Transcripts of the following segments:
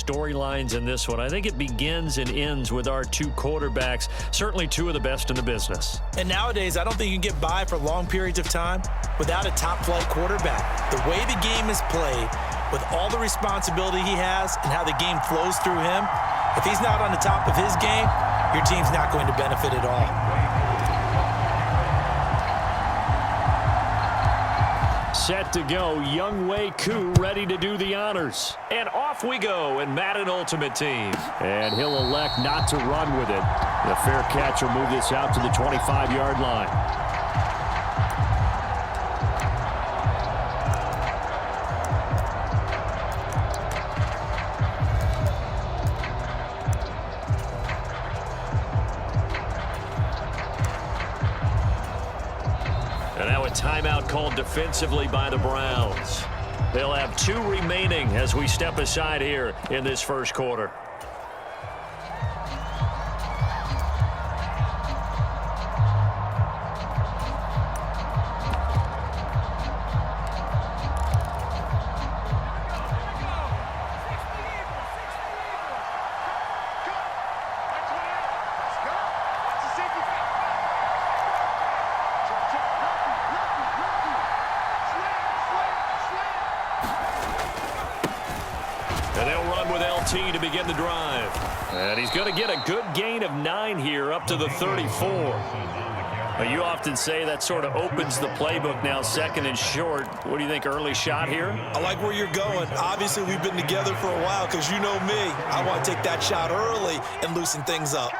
storylines in this one. I think it begins and ends with our two quarterbacks, certainly two of the best in the business. And nowadays, I don't think you can get by for long periods of time without a top-flight quarterback. The way the game is played, with all the responsibility he has and how the game flows through him, if he's not on the top of his game, your team's not going to benefit at all. Set to go, Younghoe Koo ready to do the honors. And off we go in Madden Ultimate Team. And he'll elect not to run with it. The fair catch will move this out to the 25-yard line. Timeout called defensively by the Browns. They'll have 2 remaining as we step aside here in this first quarter. To begin the drive. And he's going to get a good gain of 9 here up to the 34. Now, you often say that sort of opens the playbook now, second and short. What do you think, early shot here? I like where you're going. Obviously, we've been together for a while because you know me. I want to take that shot early and loosen things up.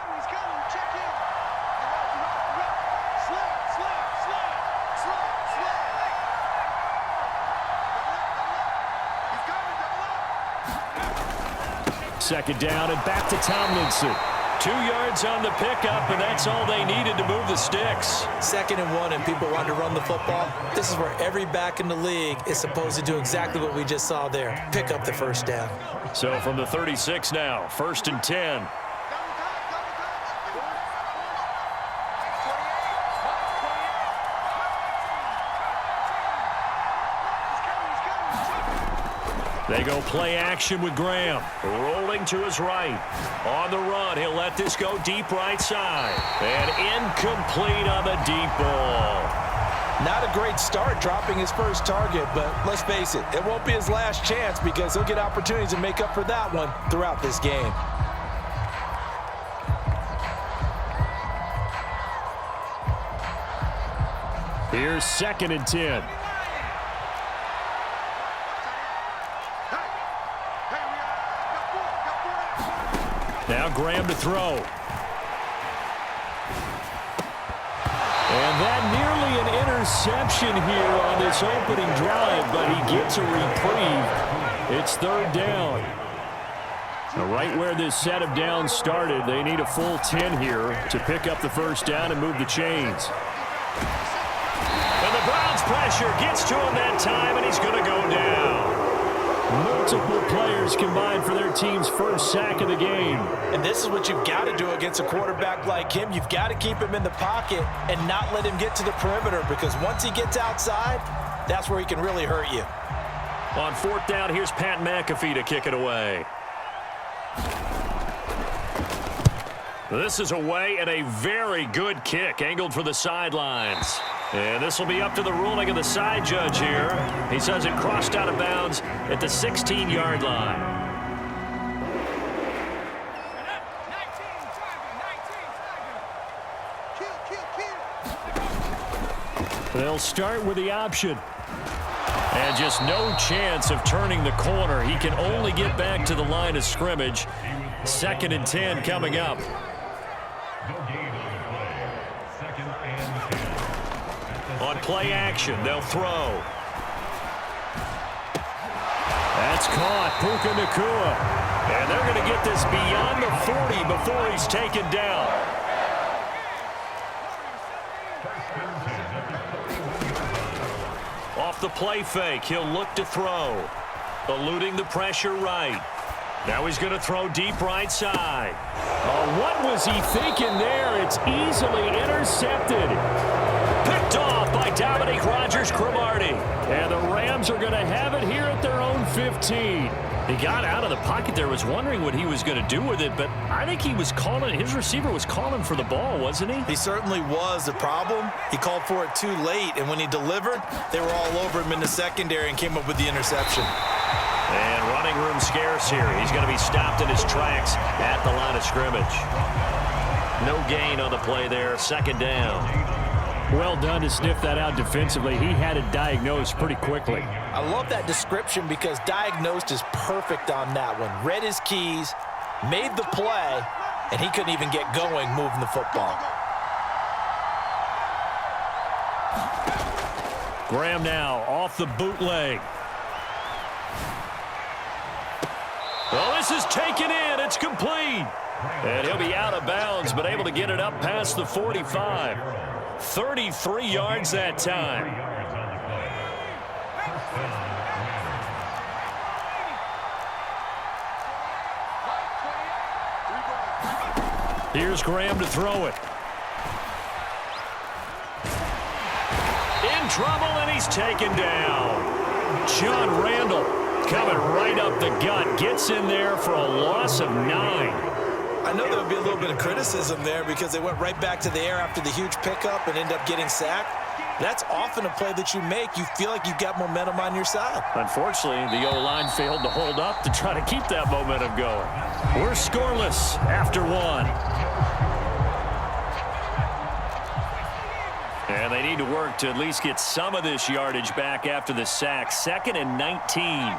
Second down and back to Tomlinson. 2 yards on the pickup, and that's all they needed to move the sticks. 2nd and 1, and people want to run the football. This is where every back in the league is supposed to do exactly what we just saw there. Pick up the first down. So from the 36 now, 1st and 10. They go play action with Graham. Rolling to his right. On the run, he'll let this go deep right side. And incomplete on the deep ball. Not a great start dropping his first target, but let's face it, it won't be his last chance because he'll get opportunities to make up for that one throughout this game. Here's 2nd and 10. Now Graham to throw. And that nearly an interception here on this opening drive, but he gets a reprieve. It's 3rd down. Now right where this set of downs started, they need a full 10 here to pick up the first down and move the chains. And the Browns pressure gets to him that time, and he's going to go down. Multiple players combined for their team's first sack of the game. And this is what you've got to do against a quarterback like him. You've got to keep him in the pocket and not let him get to the perimeter, because once he gets outside, that's where he can really hurt you. On 4th down, here's Pat McAfee to kick it away. This is away, and a very good kick angled for the sidelines. And this will be up to the ruling of the side judge here. He says it crossed out of bounds at the 16-yard line. They'll start with the option. And just no chance of turning the corner. He can only get back to the line of scrimmage. 2nd and 10 coming up. On play action, they'll throw. That's caught, Puka Nacua. And they're going to get this beyond the 40 before he's taken down. Off the play fake, he'll look to throw. Eluding the pressure right. Now he's going to throw deep right side. Oh, what was he thinking there? It's easily intercepted. Picked off by Dominique Rodgers-Cromartie. And the Rams are going to have it here at their own 15. He got out of the pocket there, was wondering what he was going to do with it, but I think he was calling, his receiver was calling for the ball, wasn't he? He certainly was. The problem, he called for it too late, and when he delivered, they were all over him in the secondary and came up with the interception. And running room scarce here. He's going to be stopped in his tracks at the line of scrimmage. No gain on the play there, second down. Well done to sniff that out defensively. He had it diagnosed pretty quickly. I love that description because diagnosed is perfect on that one. Read his keys, made the play, and he couldn't even get going moving the football. Graham now off the bootleg. Well, this is taken in. It's complete. And he'll be out of bounds, but able to get it up past the 45. 33 yards that time. Here's Graham to throw it. In trouble, and he's taken down. John Randall coming right up the gut. Gets in there for a loss of 9. I know there would be a little bit of criticism there because they went right back to the air after the huge pickup and end up getting sacked. That's often a play that you make. You feel like you've got momentum on your side. Unfortunately, the O-line failed to hold up to try to keep that momentum going. We're scoreless after 1. And they need to work to at least get some of this yardage back after the sack. 2nd and 19.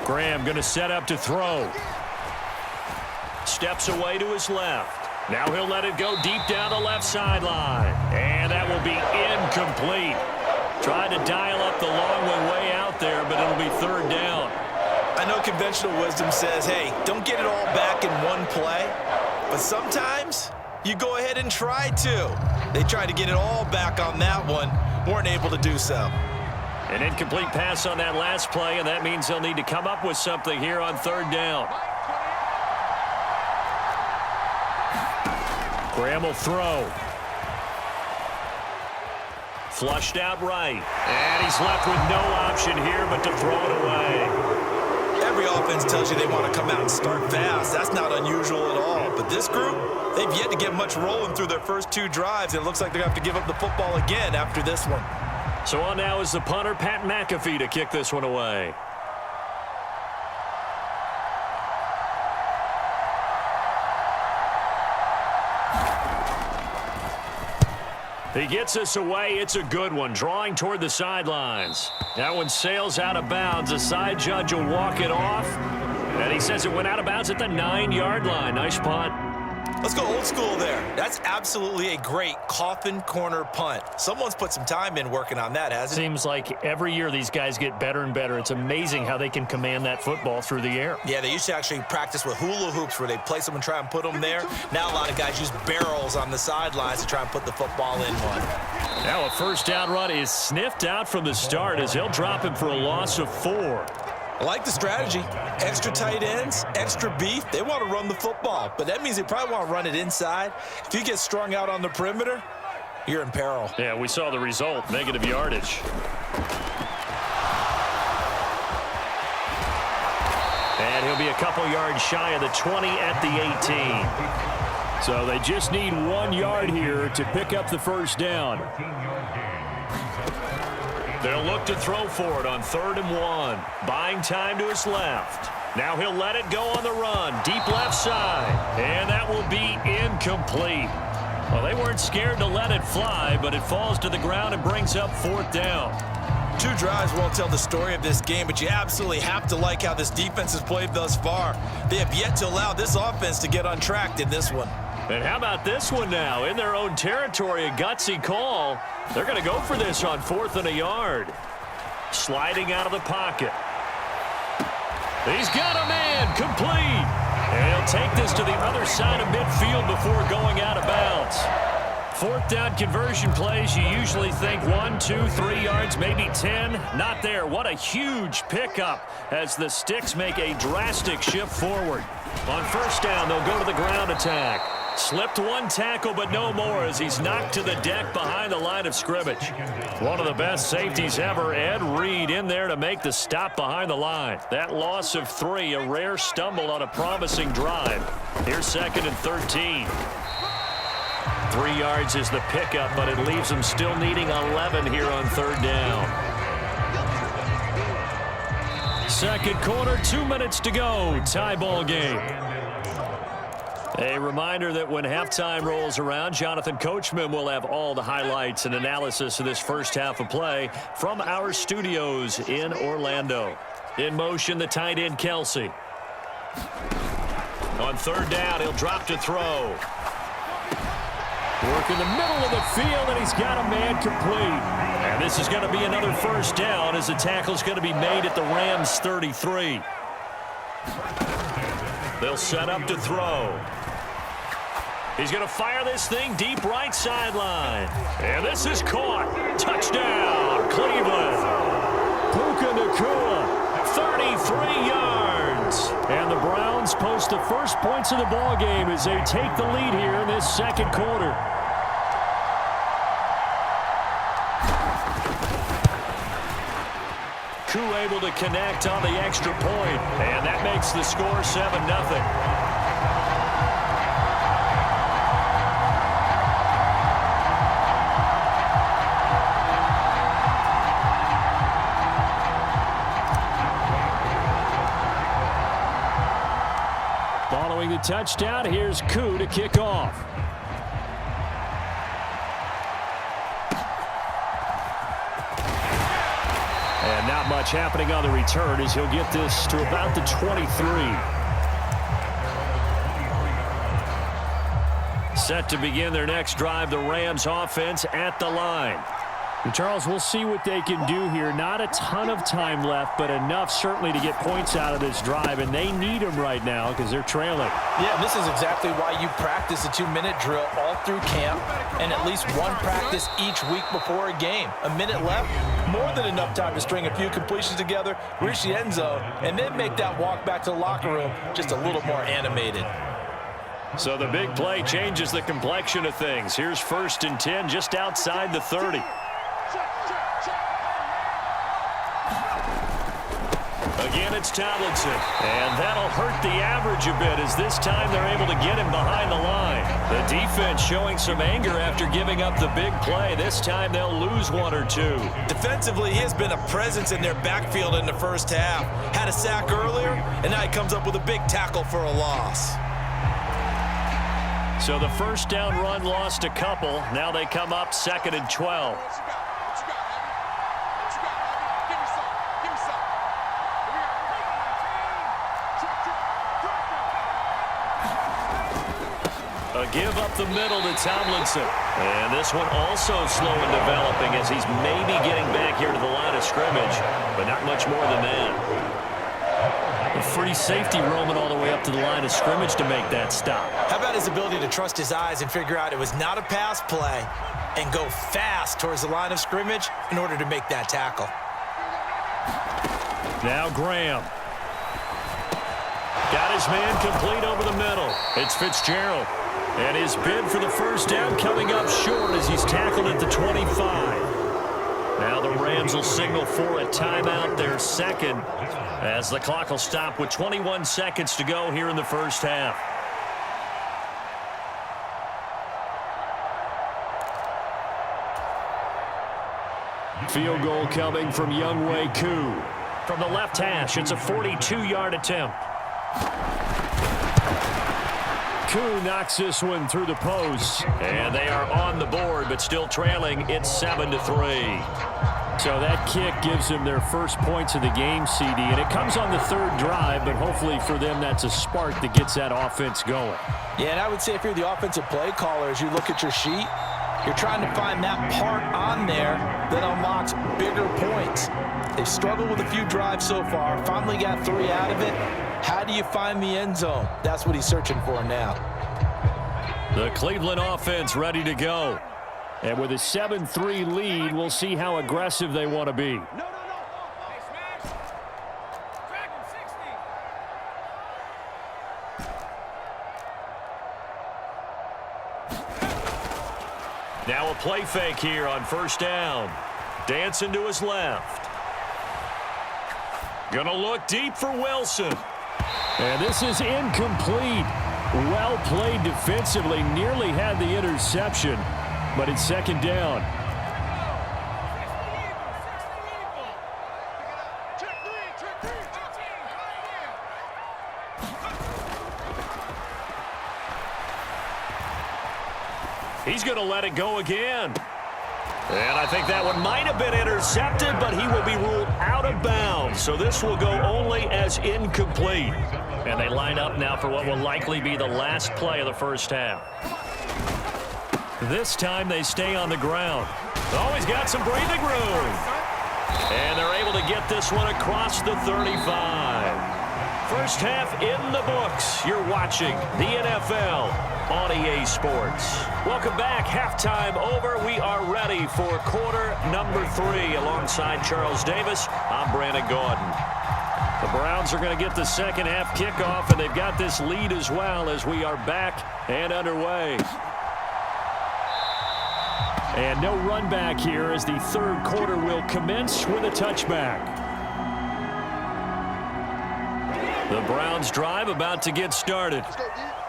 Graham going to set up to throw. Steps away to his left. Now he'll let it go deep down the left sideline. And that will be incomplete. Tried to dial up the long one way out there, but it'll be 3rd down. I know conventional wisdom says, hey, don't get it all back in one play. But sometimes you go ahead and try to. They tried to get it all back on that one. Weren't able to do so. An incomplete pass on that last play, and that means they'll need to come up with something here on 3rd down. Graham will throw. Flushed out right. And he's left with no option here but to throw it away. Every offense tells you they want to come out and start fast. That's not unusual at all. But this group, they've yet to get much rolling through their first 2 drives. It looks like they're going to have to give up the football again after this one. So on now is the punter, Pat McAfee, to kick this one away. He gets us away. It's a good one, drawing toward the sidelines. That one sails out of bounds. The side judge will walk it off. And he says it went out of bounds at the 9-yard line. Nice punt. Let's go old school there. That's absolutely a great coffin corner punt. Someone's put some time in working on that, hasn't it? Seems like every year these guys get better and better. It's amazing how they can command that football through the air. Yeah, they used to actually practice with hula hoops where they place them and try and put them there. Now a lot of guys use barrels on the sidelines to try and put the football in one. Now a 1st down run is sniffed out from the start as they'll drop him for a loss of 4. I like the strategy. Extra tight ends, extra beef. They want to run the football, but that means they probably want to run it inside. If you get strung out on the perimeter, you're in peril. Yeah, we saw the result, negative yardage. And he'll be a couple yards shy of the 20 at the 18. So they just need 1 yard here to pick up the 1st down. They'll look to throw for it on 3rd and 1. Buying time to his left. Now he'll let it go on the run. Deep left side. And that will be incomplete. Well, they weren't scared to let it fly, but it falls to the ground and brings up 4th down. 2 drives won't tell the story of this game, but you absolutely have to like how this defense has played thus far. They have yet to allow this offense to get untracked in this one. And how about this one now? In their own territory, a gutsy call. They're going to go for this on 4th and a yard. Sliding out of the pocket. He's got a man, complete. And he'll take this to the other side of midfield before going out of bounds. Fourth down conversion plays, you usually think 1, 2, 3 yards, maybe 10. Not there. What a huge pickup as the Sticks make a drastic shift forward. On first down, they'll go to the ground attack. Slipped one tackle, but no more as he's knocked to the deck behind the line of scrimmage. One of the best safeties ever, Ed Reed, in there to make the stop behind the line. That loss of 3, a rare stumble on a promising drive. Here's 2nd and 13. 3 yards is the pickup, but it leaves them still needing 11 here on 3rd down. Second quarter, 2 minutes to go. Tie ball game. A reminder that when halftime rolls around, Jonathan Coachman will have all the highlights and analysis of this first half of play from our studios in Orlando. In motion, the tight end, Kelsey. On 3rd down, he'll drop to throw. Work in the middle of the field, and he's got a man complete. And this is going to be another first down as the tackle's going to be made at the Rams' 33. They'll set up to throw. He's going to fire this thing deep right sideline. And this is caught. Touchdown, Cleveland. Puka Nacua, 33 yards. And the Browns post the first points of the ball game as they take the lead here in this second quarter. Koo able to connect on the extra point. And that makes the score 7-0. Following the touchdown, here's Koo to kick off. And not much happening on the return as he'll get this to about the 23. Set to begin their next drive, the Rams offense at the line. And Charles, we'll see what they can do here. Not a ton of time left, but enough certainly to get points out of this drive, and they need them right now because they're trailing. Yeah, this is exactly why you practice a 2-minute drill all through camp and at least one practice each week before a game. A minute left, more than enough time to string a few completions together, reach the end zone, and then make that walk back to the locker room just a little more animated. So the big play changes the complexion of things. Here's 1st and 10 just outside the 30. Again, it's Tomlinson. And that'll hurt the average a bit as this time they're able to get him behind the line. The defense showing some anger after giving up the big play. This time they'll lose 1 or 2. Defensively, he has been a presence in their backfield in the first half. Had a sack earlier, and now he comes up with a big tackle for a loss. So the first down run lost a couple. Now they come up 2nd and 12. A give up the middle to Tomlinson. And this one also slow in developing as he's maybe getting back here to the line of scrimmage, but not much more than that. A free safety roaming all the way up to the line of scrimmage to make that stop. How about his ability to trust his eyes and figure out it was not a pass play and go fast towards the line of scrimmage in order to make that tackle. Now Graham. Got his man complete over the middle. It's Fitzgerald. And his bid for the first down coming up short as he's tackled at the 25. Now the Rams will signal for a timeout, their second, as the clock will stop with 21 seconds to go here in the first half. Field goal coming from Younghoe Koo. From the left hash, it's a 42-yard attempt. Koo knocks this one through the post, and they are on the board, but still trailing. It's 7-3. So that kick gives them their first points of the game, CD, and it comes on the 3rd drive, but hopefully for them that's a spark that gets that offense going. Yeah, and I would say if you're the offensive play caller, as you look at your sheet, you're trying to find that part on there that unlocks bigger points. They've struggled with a few drives so far, finally got 3 out of it. How do you find the end zone? That's what he's searching for now. The Cleveland offense ready to go. And with a 7-3 lead, we'll see how aggressive they want to be. Now a play fake here on first down. Dancing to his left. Gonna look deep for Wilson. And this is incomplete. Well played defensively. Nearly had the interception, but it's second down. He's going to let it go again. And I think that one might have been intercepted, but he will be ruled out of bounds. So this will go only as incomplete. And they line up now for what will likely be the last play of the first half. This time they stay on the ground. Oh, he's got some breathing room. And they're able to get this one across the 35. First half in the books. You're watching the NFL on EA Sports. Welcome back. Halftime over. We are ready for quarter number 3. Alongside Charles Davis, I'm Brandon Gordon. The Browns are going to get the second half kickoff, and they've got this lead as well as we are back and underway. And no run back here as the third quarter will commence with a touchback. The Browns drive about to get started.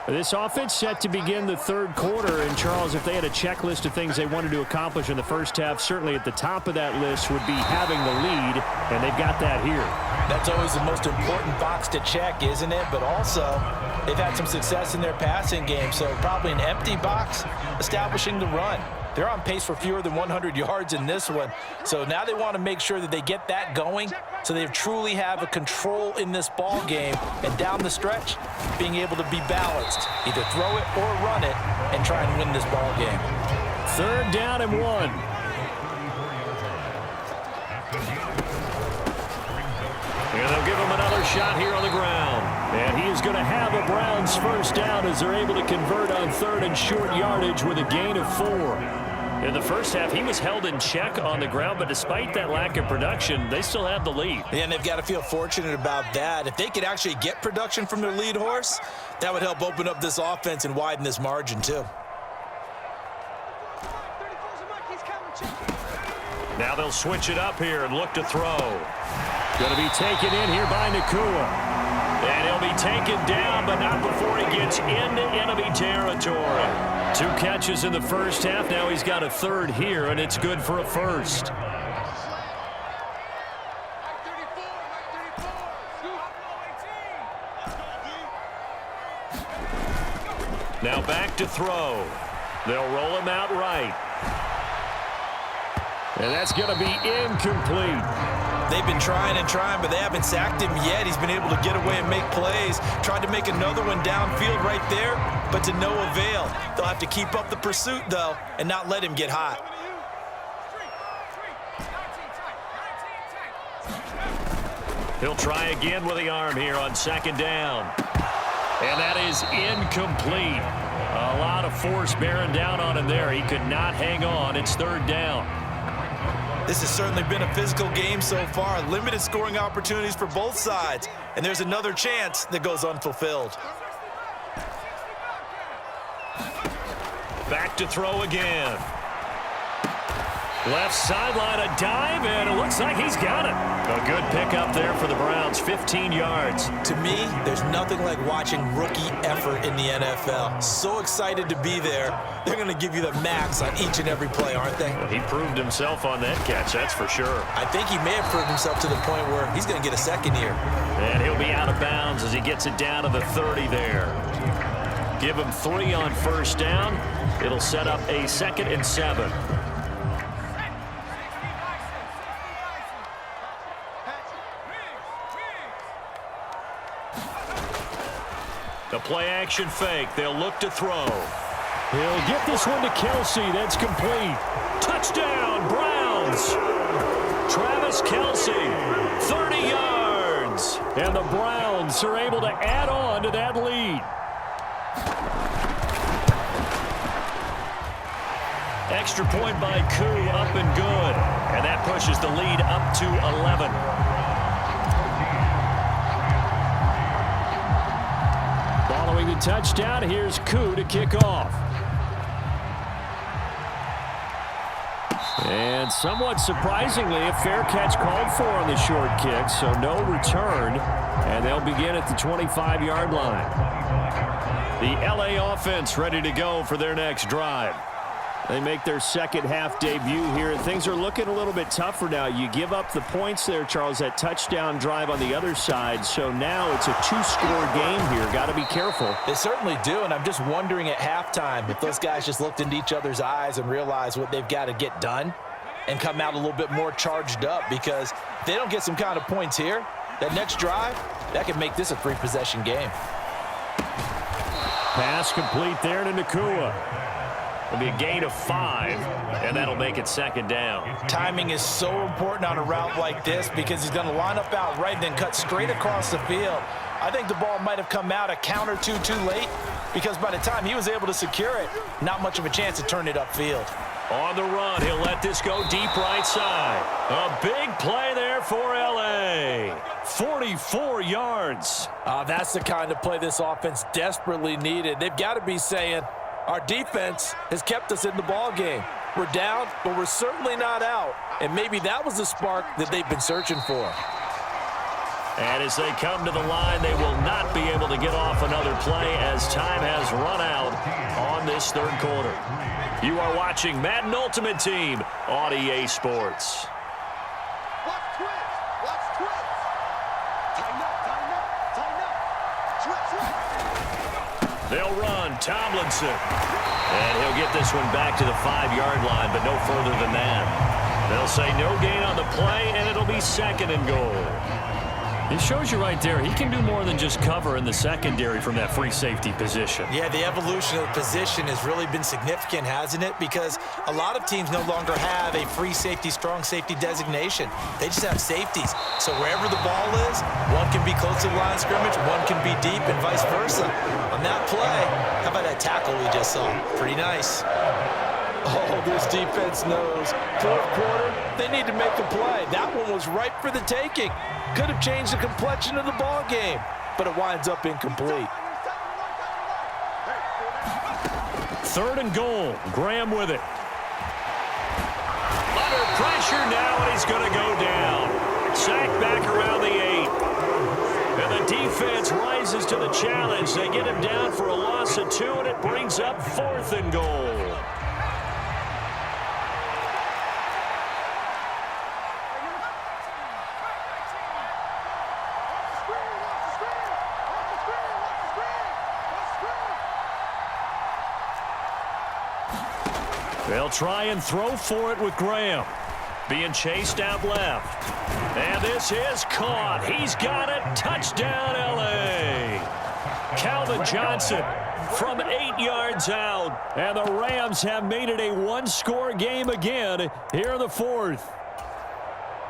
This offense set to begin the third quarter. And, Charles, if they had a checklist of things they wanted to accomplish in the first half, certainly at the top of that list would be having the lead, and they've got that here. That's always the most important box to check, isn't it? But also, they've had some success in their passing game, so probably an empty box establishing the run. They're on pace for fewer than 100 yards in this one. So now they want to make sure that they get that going so they truly have a control in this ball game. And down the stretch, being able to be balanced. Either throw it or run it and try and win this ball game. Third down and 1. And they'll give him another shot here on the ground. And he is going to have a Browns first down as they're able to convert on third and short yardage with a gain of 4. In the first half, he was held in check on the ground, but despite that lack of production, they still have the lead. Yeah, and they've got to feel fortunate about that. If they could actually get production from their lead horse, that would help open up this offense and widen this margin too. Now they'll switch it up here and look to throw. Going to be taken in here by Nakua. And he'll be taken down, but not before he gets into enemy territory. 2 catches in the first half. Now he's got a third here, and it's good for a first. Now back to throw. They'll roll him out right. And that's going to be incomplete. They've been trying and trying, but they haven't sacked him yet. He's been able to get away and make plays. Tried to make another one downfield right there, but to no avail. They'll have to keep up the pursuit, though, and not let him get hot. He'll try again with the arm here on second down. And that is incomplete. A lot of force bearing down on him there. He could not hang on. It's third down. This has certainly been a physical game so far. Limited scoring opportunities for both sides. And there's another chance that goes unfulfilled. Back to throw again. Left sideline, a dive, and it looks like he's got it. A good pickup there for the Browns, 15 yards. To me, there's nothing like watching rookie effort in the NFL. So excited to be there. They're going to give you the max on each and every play, aren't they? Well, he proved himself on that catch, that's for sure. I think he may have proved himself to the point where he's going to get a second here. And he'll be out of bounds as he gets it down to the 30 there. Give him 3 on first down. It'll set up a 2nd and 7. The play-action fake. They'll look to throw. He'll get this one to Kelsey. That's complete. Touchdown, Browns. Travis Kelsey, 30 yards. And the Browns are able to add on to that lead. Extra point by Koo, up and good. And that pushes the lead up to 11. Following the touchdown, here's Koo to kick off. And somewhat surprisingly, a fair catch called for on the short kick, so no return, and they'll begin at the 25-yard line. The LA offense ready to go for their next drive. They make their second half debut here. Things are looking a little bit tougher now. You give up the points there, Charles, that touchdown drive on the other side. So now it's a two-score game here. Got to be careful. They certainly do, and I'm just wondering at halftime if those guys just looked into each other's eyes and realized what they've got to get done and come out a little bit more charged up, because if they don't get some kind of points here, that next drive, that could make this a three-possession game. Pass complete there to Nakua. It'll be a gain of 5, and that'll make it second down. Timing is so important on a route like this, because he's going to line up out right and then cut straight across the field. I think the ball might have come out a count or two too late, because by the time he was able to secure it, not much of a chance to turn it upfield. On the run, he'll let this go deep right side. A big play there for L.A. 44 yards. That's the kind of play this offense desperately needed. They've got to be saying, our defense has kept us in the ball game. We're down, but we're certainly not out. And maybe that was the spark that they've been searching for. And as they come to the line, they will not be able to get off another play as time has run out on this third quarter. You are watching Madden Ultimate Team on EA Sports. Watch twitch. Watch twitch. Tighten up, tighten up, tighten up. Switch. They'll run Tomlinson. And he'll get this one back to the 5-yard line, but no further than that. They'll say no gain on the play, and it'll be second and goal. It shows you right there, he can do more than just cover in the secondary from that free safety position. Yeah, the evolution of the position has really been significant, hasn't it? Because a lot of teams no longer have a free safety, strong safety designation. They just have safeties. So wherever the ball is, one can be close to the line of scrimmage, one can be deep, and vice versa. On that play, how about that tackle we just saw? Pretty nice. Oh, this defense knows. Fourth quarter, they need to make a play. That one was ripe for the taking. Could have changed the complexion of the ball game, but it winds up incomplete. Third and goal. Graham with it. Under pressure now, and he's going to go down. Sacked back around the 8. And the defense rises to the challenge. They get him down for a loss of 2, and it brings up 4th and goal. They'll try and throw for it with Graham. Being chased out left. And this is caught. He's got it. Touchdown, L.A. Calvin Johnson from 8 yards out. And the Rams have made it a one-score game again here in the fourth.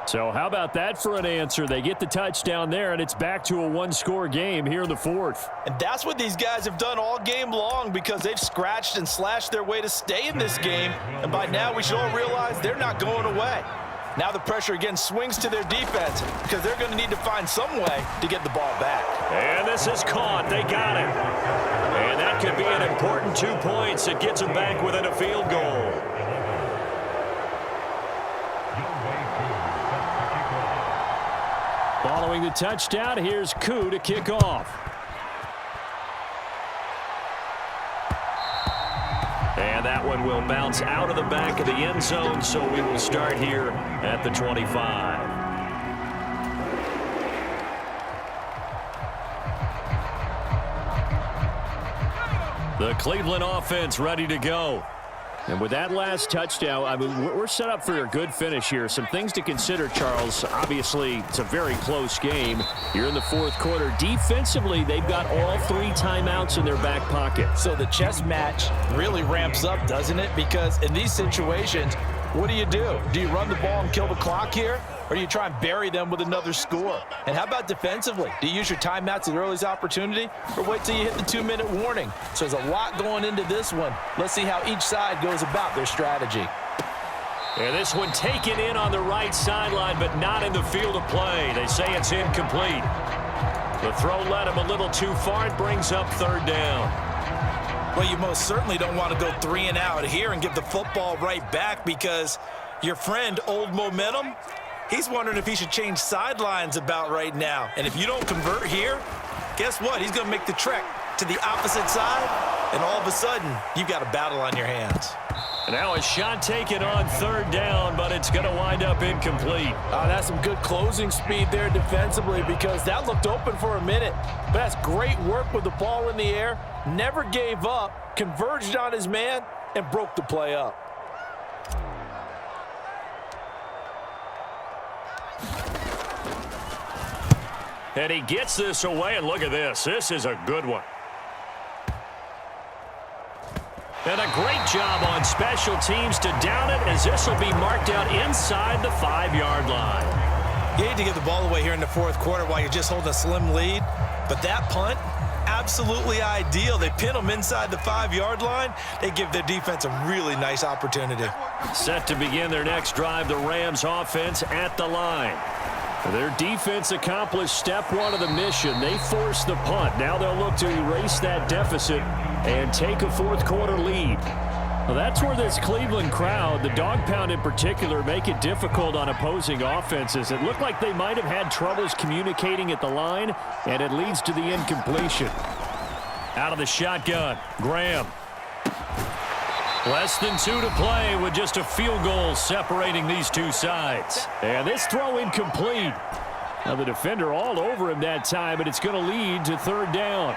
So how about that for an answer? They get the touchdown there, and it's back to a one-score game here in the fourth. And that's what these guys have done all game long, because they've scratched and slashed their way to stay in this game. And by now, we should all realize they're not going away. Now the pressure again swings to their defense, because they're going to need to find some way to get the ball back. And this is caught. They got it. And that could be an important 2 points. It gets them back within a field goal. Following the touchdown, here's Koo to kick off. And that one will bounce out of the back of the end zone, so we will start here at the 25. The Cleveland offense ready to go. And with that last touchdown, I mean, we're set up for a good finish here. Some things to consider, Charles. Obviously, it's a very close game here in the fourth quarter. Defensively, they've got all 3 timeouts in their back pocket. So the chess match really ramps up, doesn't it? Because in these situations, What do? Do you run the ball and kill the clock here? Or do you try and bury them with another score? And how about defensively? Do you use your timeouts at the earliest opportunity? Or wait till you hit the 2-minute warning? So there's a lot going into this one. Let's see how each side goes about their strategy. And this one taken in on the right sideline, but not in the field of play. They say it's incomplete. The throw led him a little too far. It brings up third down. Well, you most certainly don't want to go 3 and out here and give the football right back, because your friend, Old Momentum, he's wondering if he should change sidelines about right now. And if you don't convert here, guess what? He's going to make the trek to the opposite side, and all of a sudden, you've got a battle on your hands. And now a shot taken on third down, but it's going to wind up incomplete. That's some good closing speed there defensively, because that looked open for a minute. But that's great work with the ball in the air. Never gave up, converged on his man, and broke the play up. And he gets this away, and look at this. This is a good one. And a great job on special teams to down it, as this will be marked out inside the 5-yard line. You hate to give the ball away here in the fourth quarter while you're just holding a slim lead, but that punt, absolutely ideal. They pin them inside the 5-yard line. They give their defense a really nice opportunity. Set to begin their next drive, the Rams offense at the line. Their defense accomplished step one of the mission. They forced the punt. Now they'll look to erase that deficit and take a fourth quarter lead. Well, that's where this Cleveland crowd, the dog pound in particular, make it difficult on opposing offenses. It looked like they might have had troubles communicating at the line, and it leads to the incompletion. Out of the shotgun, Graham. Less than 2 to play with just a field goal separating these two sides. And this throw incomplete. Now the defender all over him that time, but it's going to lead to third down.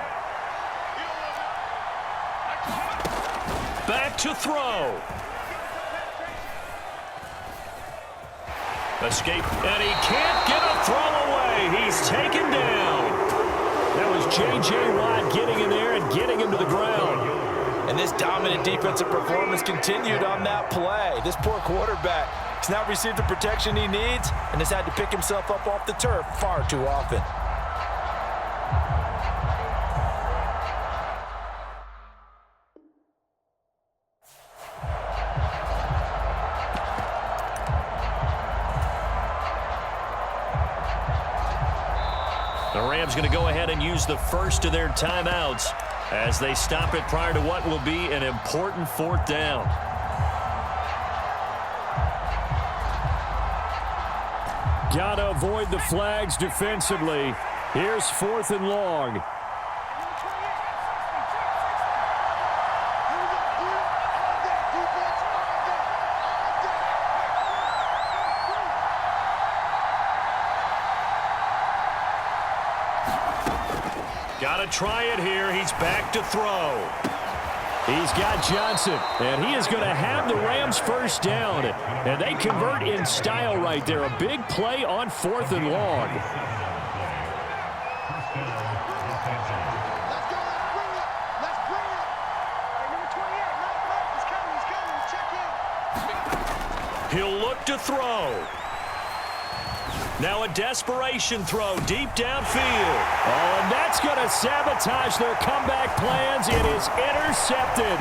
Back to throw. Escape, and he can't get a throw away. He's taken down. That was J.J. Watt getting in there and getting him to the ground. And this dominant defensive performance continued on that play. This poor quarterback has now received the protection he needs and has had to pick himself up off the turf far too often. The Rams going to go ahead and use the first of their timeouts as they stop it prior to what will be an important fourth down. Got to avoid the flags defensively. Here's 4th and long. Got to try it here. He's back to throw. He's got Johnson, and he is going to have the Rams first down. And they convert in style right there. A big play on 4th and long. Let's bring it. Number 28, he's coming. Check in. He'll look to throw. Now a desperation throw deep downfield. Oh, and that's going to sabotage their comeback plans. It is intercepted.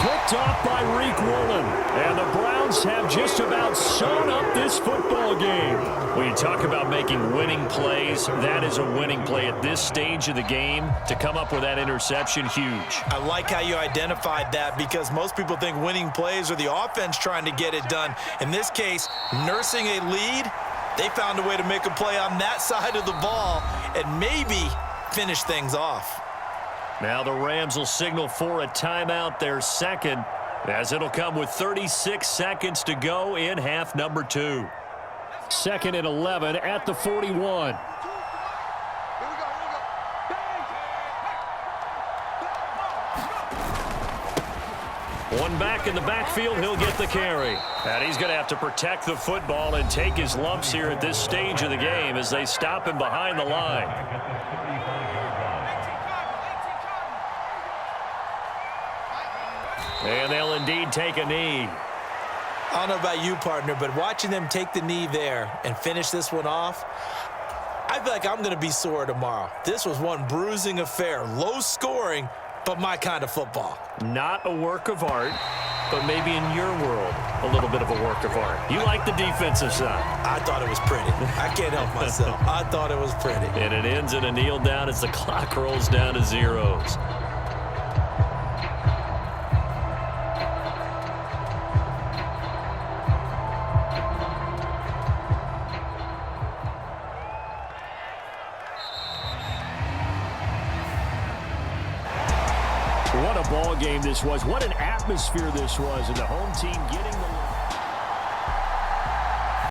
Picked off by Reek Woolen. And the Browns have just about sewn up this football game. When you talk about making winning plays, that is a winning play at this stage of the game. To come up with that interception, huge. I like how you identified that, because most people think winning plays are the offense trying to get it done. In this case, nursing a lead, they found a way to make a play on that side of the ball and maybe finish things off. Now the Rams will signal for a timeout, their second, as it'll come with 36 seconds to go in half number 2. 2nd and 11 at the 41. One back in the backfield, he'll get the carry. And he's going to have to protect the football and take his lumps here at this stage of the game as they stop him behind the line. And they'll indeed take a knee. I don't know about you, partner, but watching them take the knee there and finish this one off, I feel like I'm going to be sore tomorrow. This was one bruising affair. Low scoring, but my kind of football. Not a work of art, but maybe in your world, a little bit of a work of art. You like the defensive side. I thought it was pretty. I can't help myself. I thought it was pretty. And it ends in a kneel down as the clock rolls down to zeros. What a ball game this was. What an atmosphere this was. And the home team getting the